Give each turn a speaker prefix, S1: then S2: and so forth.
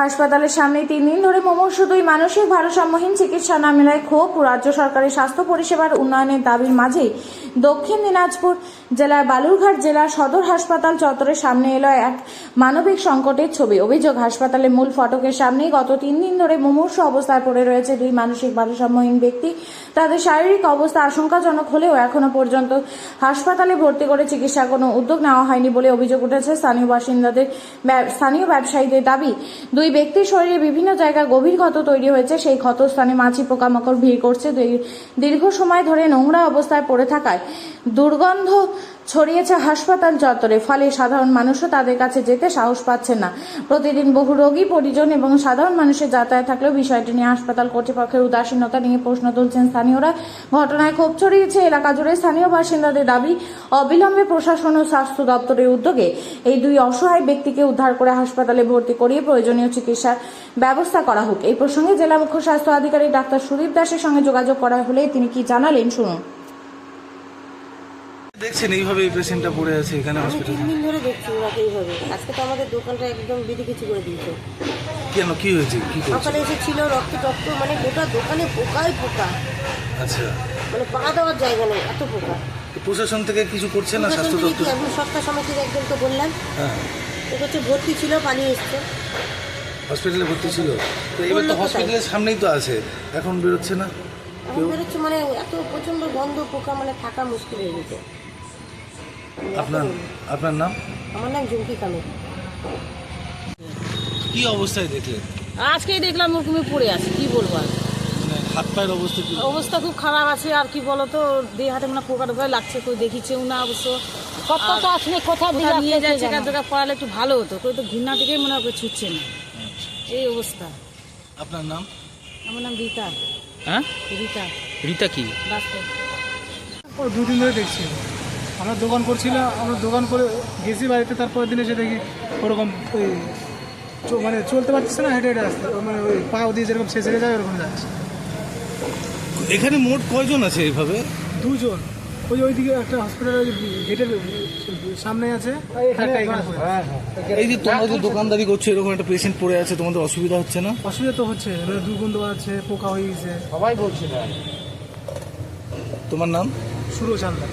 S1: হাসপাতালের সামনে 3 দিন ধরে মুমূর্ষু দুই মানসিক ভারসাম্যহীন চিকিৎসা না মেলায় ক্ষোভ ও রাজ্য সরকারের স্বাস্থ্য পরিষেবার উন্নয়নের দাবির মাঝেই দক্ষিণ দিনাজপুর জেলার বালুরঘাট জেলা সদর হাসপাতাল চত্বরের সামনে এলো এক মানবিক সংকটের ছবি। অভিযোগ, হাসপাতালের মূল ফটকের সামনেই গত 3 দিন ধরে মুমূর্ষু অবস্থায় পড়ে রয়েছে দুই মানসিক ভারসাম্যহীন ব্যক্তি। তাদের শারীরিক অবস্থা আশঙ্কাজনক হলেও এখনো পর্যন্ত হাসপাতালে ভর্তি করে চিকিৎসার কোনো উদ্যোগ নেওয়া হয়নি বলে অভিযোগ উঠেছে স্থানীয় ব্যবসায়ীদের দাবি। দুই ব্যক্তির শরীরে বিভিন্ন জায়গায় গভীর ক্ষত তৈরি হয়েছে। সেই ক্ষতস্থানে মাছি পোকামাকড় ভিড় করছে। দীর্ঘ সময় ধরে নোংরা অবস্থায় পড়ে থাকায় দুর্গন্ধ ছড়িয়েছে হাসপাতাল চত্বরে। ফলে সাধারণ মানুষও তাদের কাছে যেতে সাহস পাচ্ছেন না। প্রতিদিন বহু রোগী, পরিজন এবং সাধারণ মানুষের যাতায়াত থাকলেও বিষয়টি নিয়ে হাসপাতাল কর্তৃপক্ষের উদাসীনতা নিয়ে প্রশ্ন তুলছেন স্থানীয়রা। ঘটনায় ক্ষোভ ছড়িয়েছে এলাকা জুড়ে। স্থানীয় বাসিন্দাদের দাবি, অবিলম্বে প্রশাসন ও স্বাস্থ্য দপ্তরের উদ্যোগে এই দুই অসহায় ব্যক্তিকে উদ্ধার করে হাসপাতালে ভর্তি করিয়ে প্রয়োজনীয় চিকিৎসার ব্যবস্থা করা হোক। এই প্রসঙ্গে জেলা মুখ্য স্বাস্থ্য আধিকারিক ডাক্তার সুদীপ দাসের সঙ্গে যোগাযোগ করা হলে তিনি কি জানালেন শুনুন।
S2: দেখছেন এইভাবে এই পেশেন্টটা পড়ে আছে এখানে হসপিটালে?
S3: 3 দিন ধরে দেখছি ওনাকে এইভাবে। আজকে তো আমাদের দোকানটা একদম বিধিকিচি করে দিয়েছে।
S2: কেন, কি হয়েছে? কি করছে?
S3: সকালে এসেছিল রক্ত মানে গোটা দোকানে পোকাই পোকা।
S2: আচ্ছা,
S3: মানে পা দেওয়ার জায়গা নেই, এত পোকা।
S2: প্রশাসন থেকে কিছু করছে না? স্বাস্থ্য দপ্তর
S3: আমি সপ্তাহ সমিতির একজনকে বললাম,
S2: হ্যাঁ,
S3: ও হচ্ছে ভর্তি ছিল, পালিয়ে এসছে।
S2: হসপিটালে ভর্তি ছিল তো এবার তো হসপিটালের সামনেই তো আছে, এখন বেরোচ্ছে না?
S3: এখন বেরোচ্ছে মানে এত প্রচন্ড গন্ধ, পোকা, মানে থাকা মুশকিল হয়ে গেছে।
S2: আপনার নাম?
S3: আমার নাম ঝুমকি কামিল।
S2: কি অবস্থায় দেখলেন?
S4: আজকেই দেখলাম ওরকমই পড়ে আছে, কি বলবো আর।
S2: মানে হাত পায়ের অবস্থা কি?
S4: অবস্থা খুব খারাপ আছে। আর কি বলতো, দেহ হাতে মনে পোকা টোকা লাগছে, কেউ দেখিছেও না অবশ্য।
S3: কত আসলে কোথাও
S4: নিয়ে যাচ্ছে, কাজটা পড়ালে একটু ভালো হতো। কেউ তো ঘৃণা দিকেই মনে হয় ছুটছে না, এই অবস্থা।
S2: আপনার নাম?
S4: আমার নাম রীতা।
S5: হ্যাঁ,
S4: রীতা।
S5: রীতা কি?
S4: ডাক্তার।
S6: 2 দিন ধরে দেখছি। আমরা দোকান করছিলাম, আমরা দোকান করে গেছি বাড়িতে, তারপরের দিন এসে দেখি ওরকম ওই মানে চলতে পারছে না, হেঁটে হেঁটে আসতে, মানে ওই পাও দিয়ে যেরকম শেষে যায় ওরকম যাচ্ছে।
S2: এখানে মোট কয়জন আছে এইভাবে?
S6: 2 জন। ওইদিকে একটা হসপিটালের গেটের সামনে আছে, একটা এখানে পড়ে আছে।
S2: এই যে তোমরা যে দোকানদারি করছো, এরকম একটা পেশেন্ট পড়ে আছে, তোমাদের অসুবিধা হচ্ছে না?
S6: অসুবিধা তো হচ্ছে, মানে দুর্গন্ধ আছে, পোকা হয়ে গেছে।
S2: তোমার নাম?
S6: সুরজ হালদার।